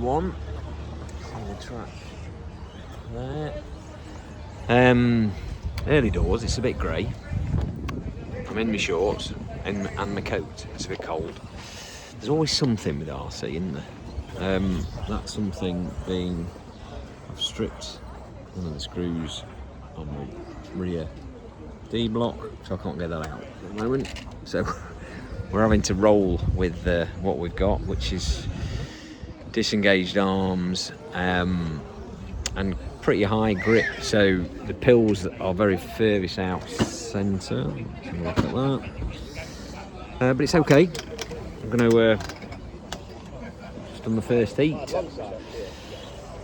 A1. See the track there. Early doors, it's a bit grey. I'm in my shorts and my coat. It's a bit cold. There's always something with RC, isn't there? That something being I've stripped one of the screws on the rear D block, so I can't get that out at the moment. So we're having to roll with what we've got, which is disengaged arms and pretty high grip. So the pills are very furthest out centre. Let's have a look at that. But it's okay. I'm going to just done the first heat.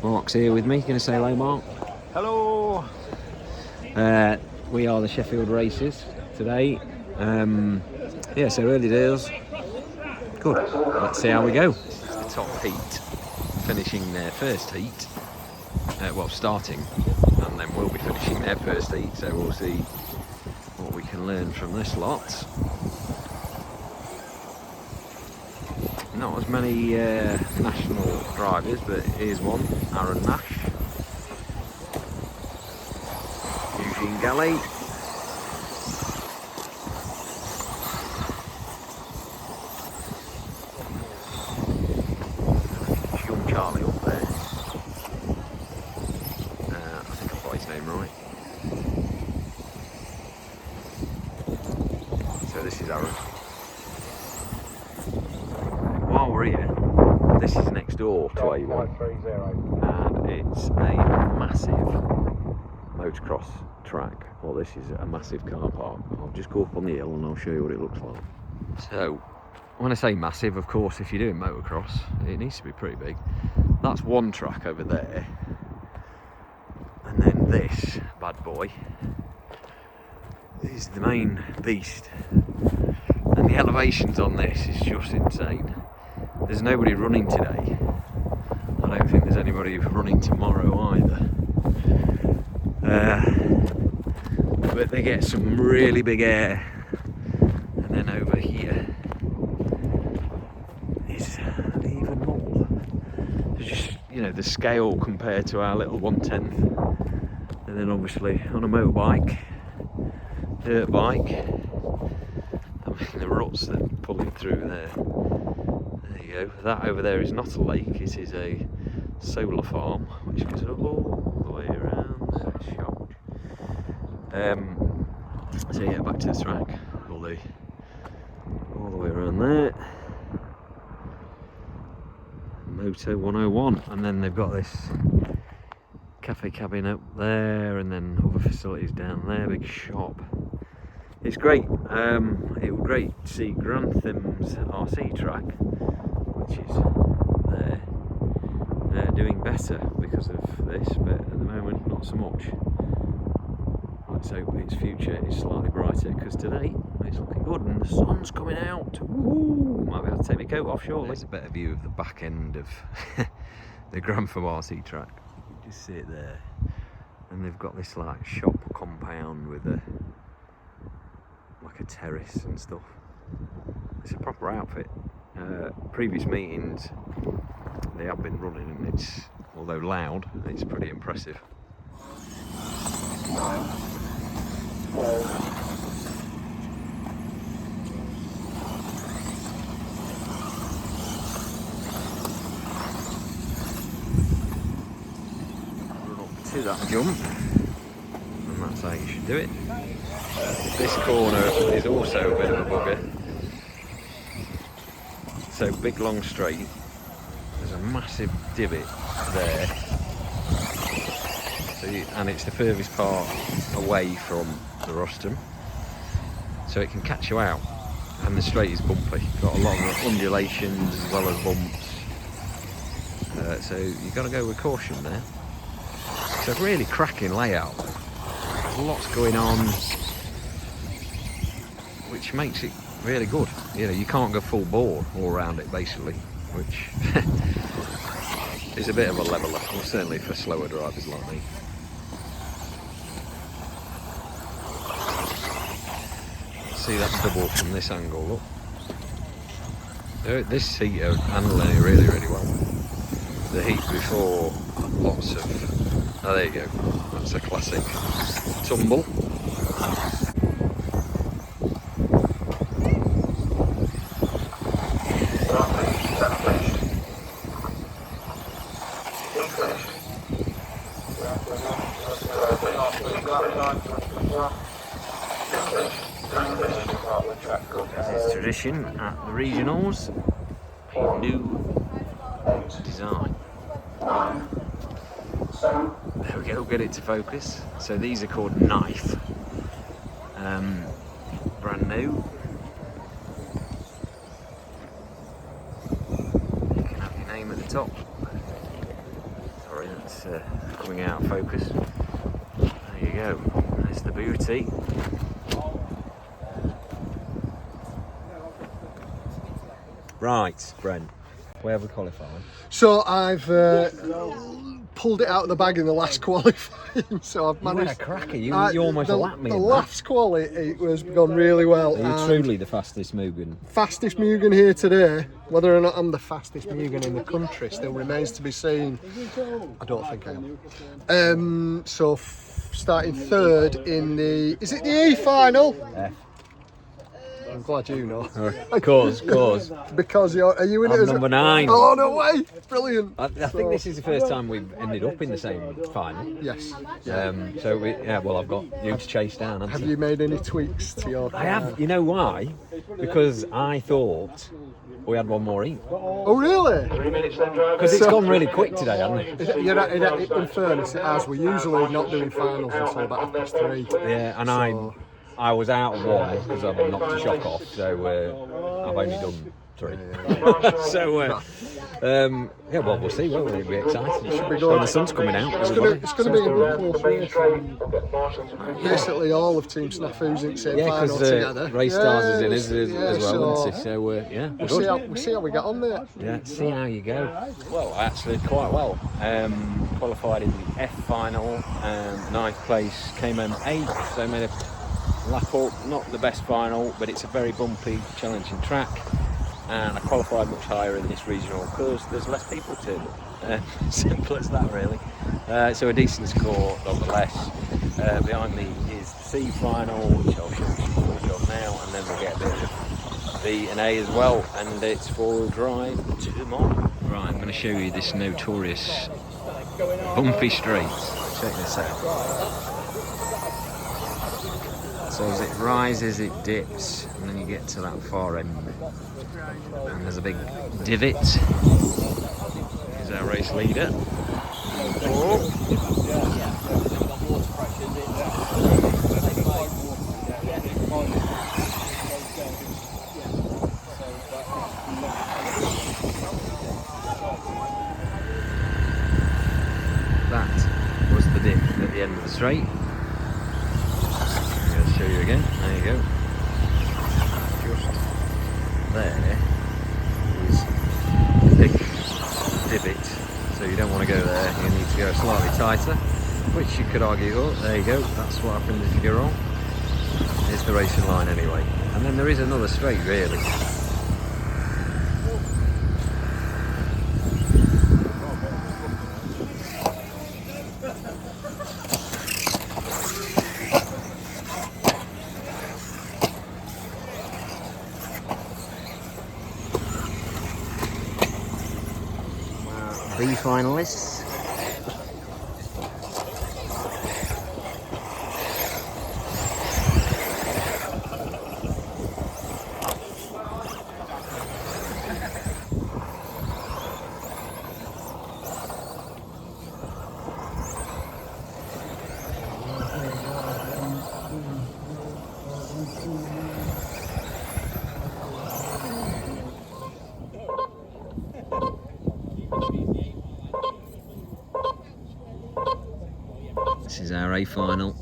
Mark's here with me. Going to say hello, Mark. Hello. We are the Sheffield Racers today. Yeah, so early days. Good. Let's see how we go. This is the top heat, finishing their first heat. Well, starting, and then we'll be finishing their first heat. So we'll see what we can learn from this lot. Not as many national drivers, but here's one, Aaron Nash, Eugene Galley, young Charlie up there. I think I've got his name right. So this is Aaron. While we're here, this is next door to A1, and it's a massive motocross track. Well, this is a massive car park. I'll just go up on the hill and I'll show you what it looks like. So, when I say massive, of course, if you're doing motocross, it needs to be pretty big. That's one track over there, and then this bad boy is the main beast. And the elevations on this is just insane. There's nobody running today. I don't think there's anybody running tomorrow either. But they get some really big air. And then over here is even more. It's just, you know, the scale compared to our little 1/10. And then obviously on a motorbike, dirt bike, I mean the ruts that are pulling through there. There you go. That over there is not a lake, it is a solar farm, which goes all the way around there. It's huge. So yeah, back to the track, all the way around there. Moto 101, and then they've got this cafe cabin up there, and then other facilities down there, big shop. It's great. It was great to see Grantham RC track, which is there. They're doing better because of this, but at the moment not so much. Let's hope its future is slightly brighter, because today it's looking good and the sun's coming out. Woo! Might be able to take my coat off shortly. There's a better view of the back end of the Grantham RC track. You can just see it there, and they've got this like shop compound with a terrace and stuff. It's a proper outfit. Previous meetings they have been running, and it's, although loud, it's pretty impressive. Run up to that jump, and that's how you should do it. This corner is also a bit of a bugger. So big long straight, there's a massive divot there, and it's the furthest part away from the rostrum, so it can catch you out, and the straight is bumpy, got a lot of undulations as well as bumps, so you've got to go with caution there. It's a really cracking layout, there's lots going on, which makes it really good. You know, you can't go full bore all around it basically, which is a bit of a leveller, well, certainly for slower drivers like me. See that double from this angle, look. This seat are handling it really, really well. the heat before. Lots of, oh there you go, that's a classic tumble. It's tradition at the regionals, a new design. There we go, get it to focus. So these are called Knife. Brand new. You can have your name at the top. Sorry, that's coming out of focus. There you go, there's the booty. Right, Brent, where have we qualified? So I've pulled it out of the bag in the last qualifying. So I've managed. You had a cracker. You almost lapped me. The last quali it was gone really well. Are you truly the fastest Mugen? Fastest Mugen here today. Whether or not I'm the fastest Mugen in the country still remains to be seen. I don't think I am. So starting third in the. Is it the E final? F. I'm glad you know. Of course. Because are you in it I'm as number 9. Oh no way! Brilliant. I think this is the first time we've ended up in the same final. Yes. Well, I've got you to chase down. Have you made any tweaks to your? I have. You know why? Because I thought we had one more heat. Oh really? Because it's gone really quick today, hasn't it? In fairness, it has. We're usually not doing finals until about 3:30. Yeah, and I was out of one because I've knocked a shock off, so I've only done 3. Yeah, well, we'll see, won't we? We'll be excited. Should be good. The sun's coming out. It's going to be a good close race. Basically, all of Team Snafu's in the same final together. Race Stars is in as well, isn't it? So, we'll see how we get on there. Yeah, see how you go. Well, actually, quite well. Qualified in the F final, 9th place, came home 8th, so made a lap up. Not the best final, but it's a very bumpy, challenging track. And I qualified much higher in this regional because there's less people to. Simple as that, really. So a decent score, nonetheless. Behind me is the C final, which I'll show you the footage of now, and then we'll get a bit of B and A as well, and it's 4-wheel drive to Mon. Right, I'm going to show you this notorious bumpy straight. Check this out. So as it rises, it dips, and then you get to that far end. And there's a big divot. Here's our race leader. That was the dip at the end of the straight. I'm going to show you again. There you go. Just there is a big divot, so you don't want to go there. You need to go slightly tighter, which you could argue, oh, there you go, that's what happens if you go wrong. Here's the racing line anyway. And then there is another straight, really. B finalists. This is our A final.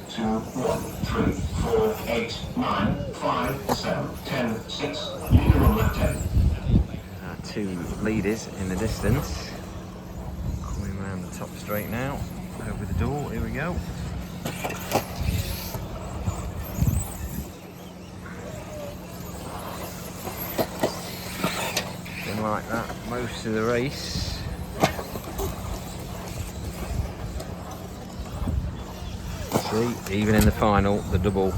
Two, 1, 3, 4, 8, 9, 5, 7, 10, 6. Leader on lap 10. Two leaders in the distance. Coming around the top straight now. Over the door, here we go. Been like that most of the race. See, even in the final, the double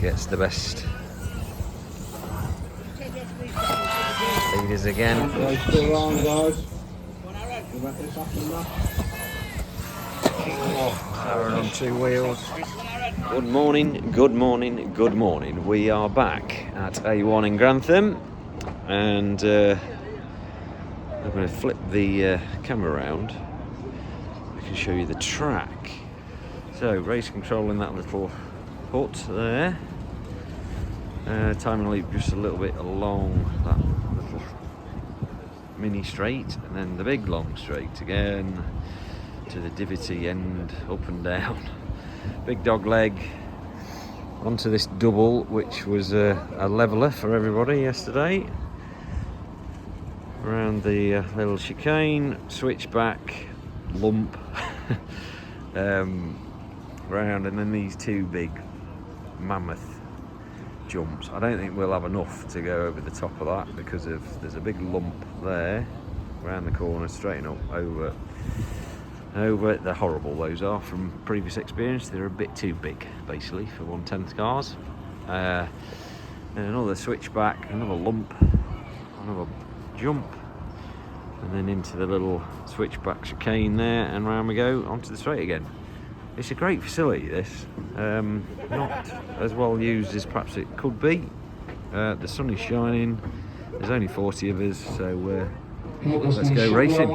gets the best. Leaders again. Aaron on two wheels. Good morning, good morning, good morning. We are back at A1 in Grantham, and I'm going to flip the camera around. I can show you the track. So, race control in that little hut there. Timing leap just a little bit along that little mini straight, and then the big long straight again to the divotty end, up and down. Big dog leg onto this double, which was a leveller for everybody yesterday. Around the little chicane, switchback, lump, round, and then these two big mammoth jumps. I don't think we'll have enough to go over the top of that because there's a big lump there, round the corner, straighten up over. They're horrible, those are, from previous experience. They're a bit too big, basically, for 1/10 cars. And another switchback, another lump, another jump, and then into the little switchback chicane there, and round we go onto the straight again. It's a great facility, this. Not as well used as perhaps it could be. The sun is shining. There's only 40 of us, so let's go racing.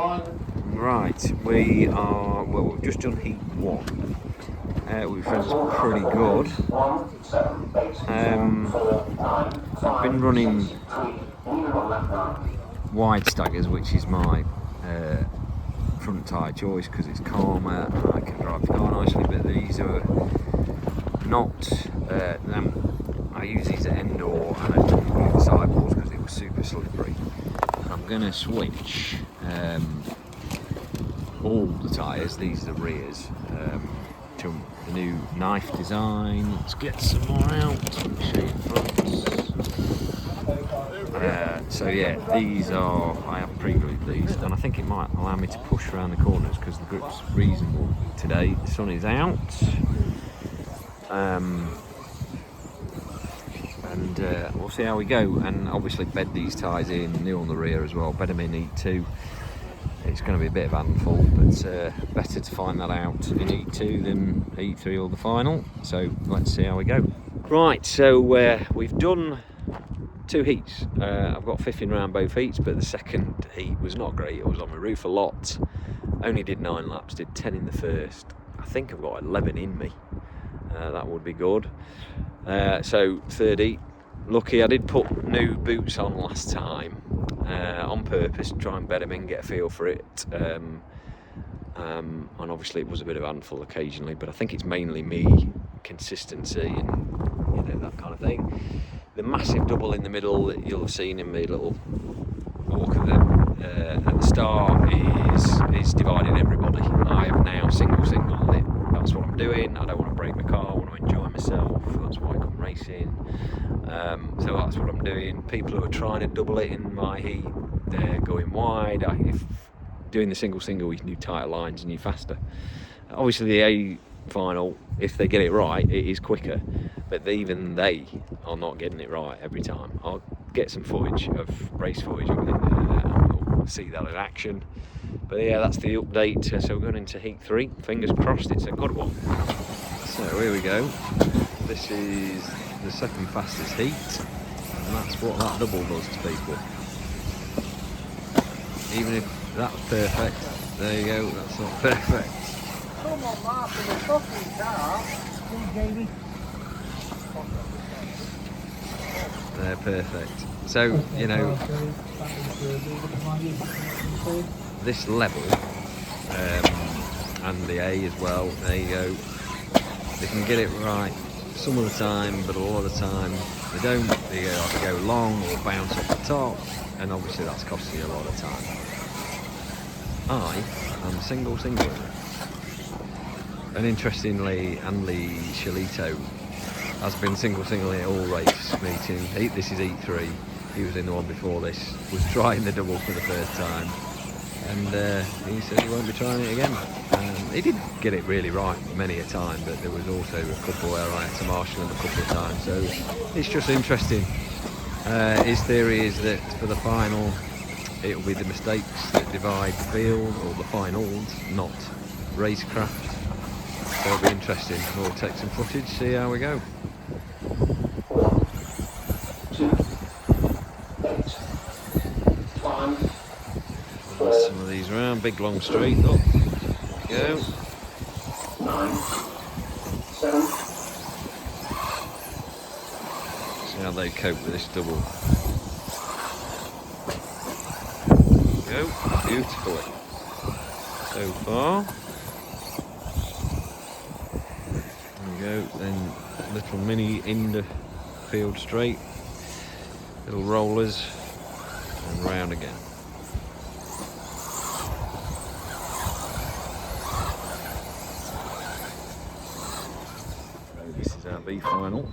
Right, we've just done heat 1. We felt pretty good. I've been running wide staggers, which is my front tyre choice because it's calmer and I can drive the car nicely, but these are not, I use these at Endor and I didn't use the sidewalls because it was super slippery. I'm going to switch all the tyres, these are the rears, to the new knife design. Let's get some more out, let me show you fronts. So yeah, these are, I have pre-glued these, and I think it might allow me to push around the corners because the grip's reasonable today. The sun is out, and we'll see how we go. And obviously bed these tyres in, new on the rear as well, bed them in E2. It's going to be a bit of a handful, but better to find that out in E2 than E3 or the final. So let's see how we go. Right, so we've done 2 heats. I've got 15 round both heats, but the second heat was not great. I was on my roof a lot. Only did 9 laps, did 10 in the first. I think I've got 11 in me. That would be good. So third heat, lucky I did put new boots on last time on purpose to try and bed them in, get a feel for it. And obviously it was a bit of a handful occasionally, but I think it's mainly me, consistency and that kind of thing. The massive double in the middle that you'll have seen in my little walk at the start is dividing everybody. I have now single it. That's what I'm doing. I don't want to break my car, I want to enjoy myself. That's why I come racing. So that's what I'm doing. People who are trying to double it in my heat, they're going wide. If doing the single, you can do tighter lines and you're faster. Obviously the A final, if they get it right, it is quicker, but even they are not getting it right every time. I'll get some footage of race footage and we'll see that in action. But yeah, that's the update. So we're going into heat 3. Fingers crossed it's a good one. So here we go. This is the second fastest heat, and that's what that double does to people. Even if that's perfect, there you go, that's not perfect. Come on, Martin, the fucking car. Come, Jamie. They're perfect. So, you know, this level, and the A as well, there you go. They can get it right some of the time, but a lot of the time they don't. They either go long or bounce off the top, and obviously that's costing you a lot of time. I am single. And interestingly, Andy Shalito has been single at all race meetings. This is Heat 3. He was in the one before this, was trying the double for the first time, and he said he won't be trying it again. He did get it really right many a time, but there was also a couple where I had to marshal him a couple of times, so it's just interesting. His theory is that for the final it'll be the mistakes that divide the field, or the finals, not racecraft. So it'll be interesting. We'll take some footage, see how we go. 2, 8, 5. Some of these round, big long straight up. Go. 9, 7. See how they cope with this double. Go. Beautifully. So far. There we go. Then little mini in field straight. Little rollers. And round again. This is our B final.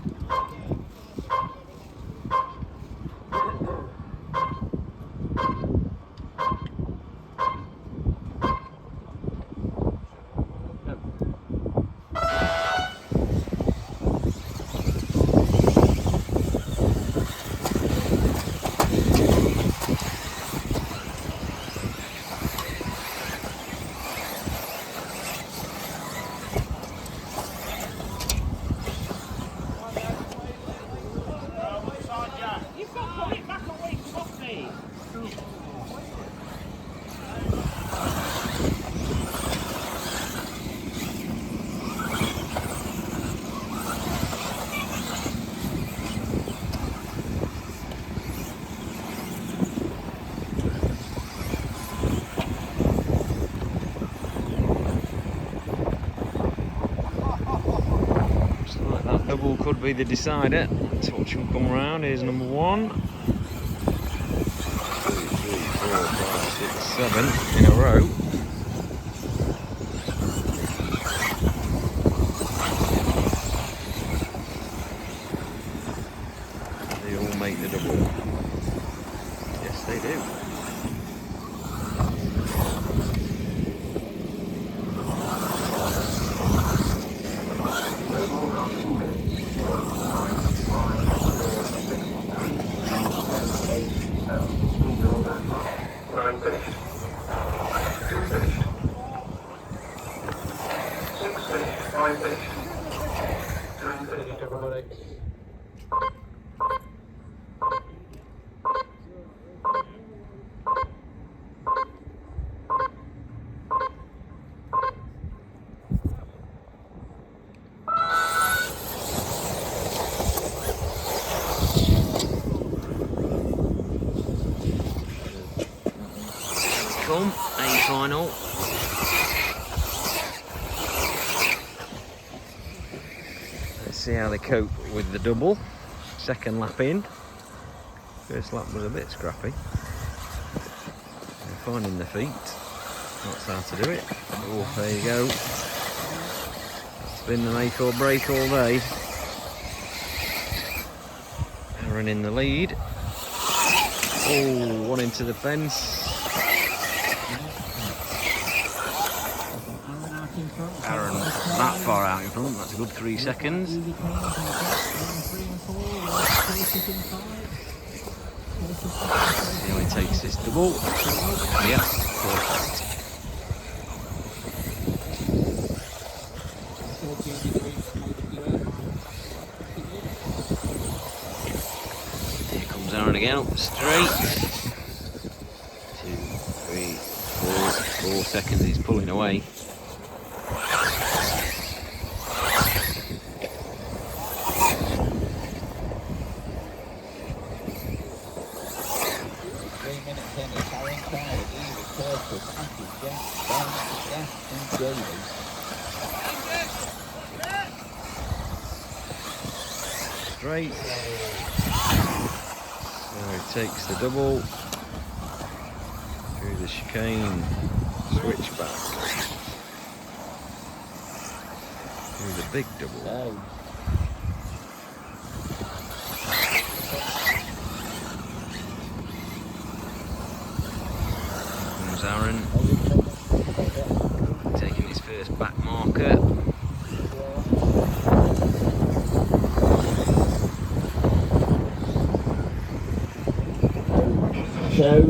Double could be the decider. Let's watch him come round. Here's number 1. 2, 3, 4, 5, 6, 7 in a row. They all make the double. Yes, they do. A final. Let's see how they cope with the double. Second lap in. First lap was a bit scrappy. They're finding their feet. That's how to do it. Oh, there you go. It's been the make or break all day. Aaron in the lead. Oh, one into the fence. Aaron that far out in front, that's a good 3 seconds. See how he takes this double. Yep, perfect. Here comes Aaron again, up straight. 2, 3, 4 seconds, he's pulling away. tennis, Aaron Crowder, Ely, Kirkwood, Matthew, Jack, Barnes, Gaff and Davies. Straight. There he takes the double. Through the chicane. Switch back. Through the big double. Oh. Comes Aaron. Taking his first back marker. So,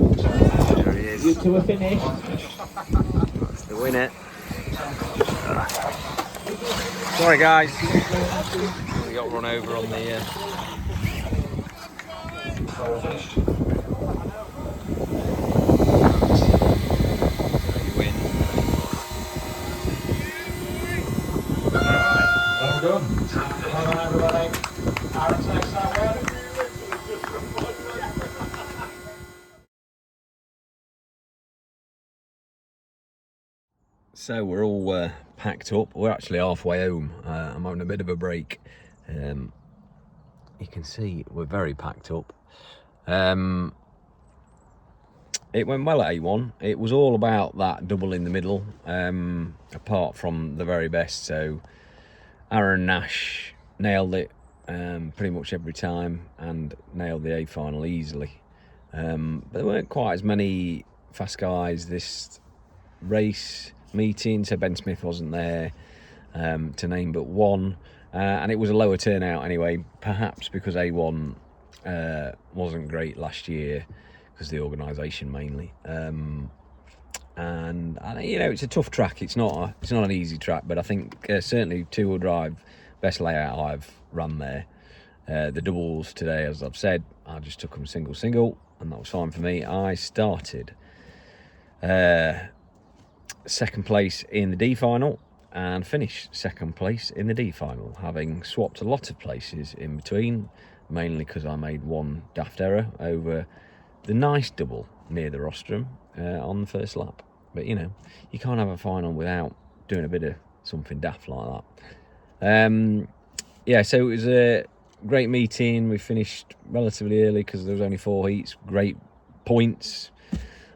There he is. you two are finished. That's the winner. Sorry guys. We got run over on the win. Well done. Well done, everybody. Aaron takes that one. So we're all packed up. We're actually halfway home. I'm having a bit of a break. You can see we're very packed up. It went well at A1. It was all about that double in the middle, apart from the very best. So Aaron Nash nailed it pretty much every time and nailed the A final easily. But there weren't quite as many fast guys this race meeting, so Ben Smith wasn't there to name but one, and it was a lower turnout anyway, perhaps because A1 wasn't great last year because of the organisation mainly, and you know, it's a tough track. It's not an easy track, but I think certainly two-wheel drive, best layout I've run there. The doubles today, as I've said, I just took them single, and that was fine for me. I started second place in the D final and finished second place in the D final, having swapped a lot of places in between, mainly because I made one daft error over the nice double near the rostrum on the first lap. But you know, you can't have a final without doing a bit of something daft like that. Yeah, so it was a great meeting. We finished relatively early because there was only 4 heats. Great points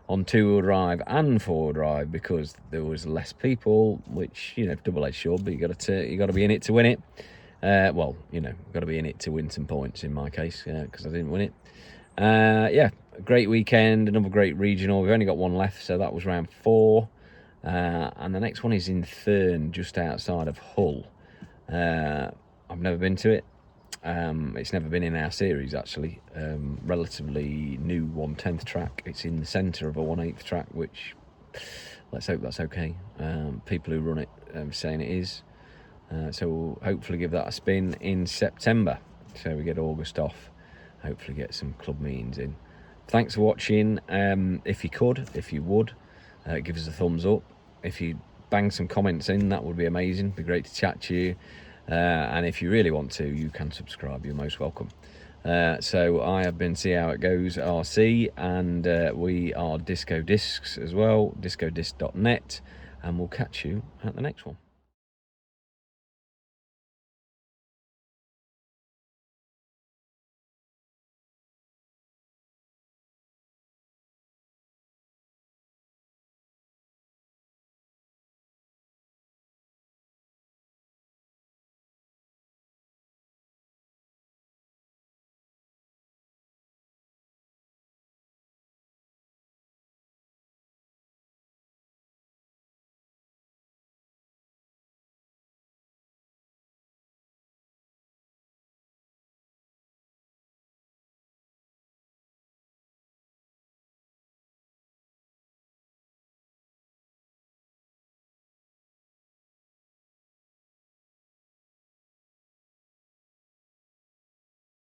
on two-wheel drive and four-wheel drive because there was less people, which, you know, double-edged sword, but you got to be in it to win it. Well, you know, got to be in it to win some points in my case, because I didn't win it. Yeah, great weekend, another great regional. We've only got one left, so that was round 4. And the next one is in Thurn, just outside of Hull. I've never been to it. It's never been in our series, actually. Relatively new 1/10 track. It's in the centre of a 1/8 track, which, let's hope that's okay. People who run it saying it is. So we'll hopefully give that a spin in September. So we get August off. Hopefully get some club meetings in. Thanks for watching. If you would, give us a thumbs up. If you bang some comments in, that would be amazing. It'd be great to chat to you. And if you really want to, you can subscribe. You're most welcome. So I have been See How It Goes RC, and we are Disco Discs as well, discodisc.net, and we'll catch you at the next one.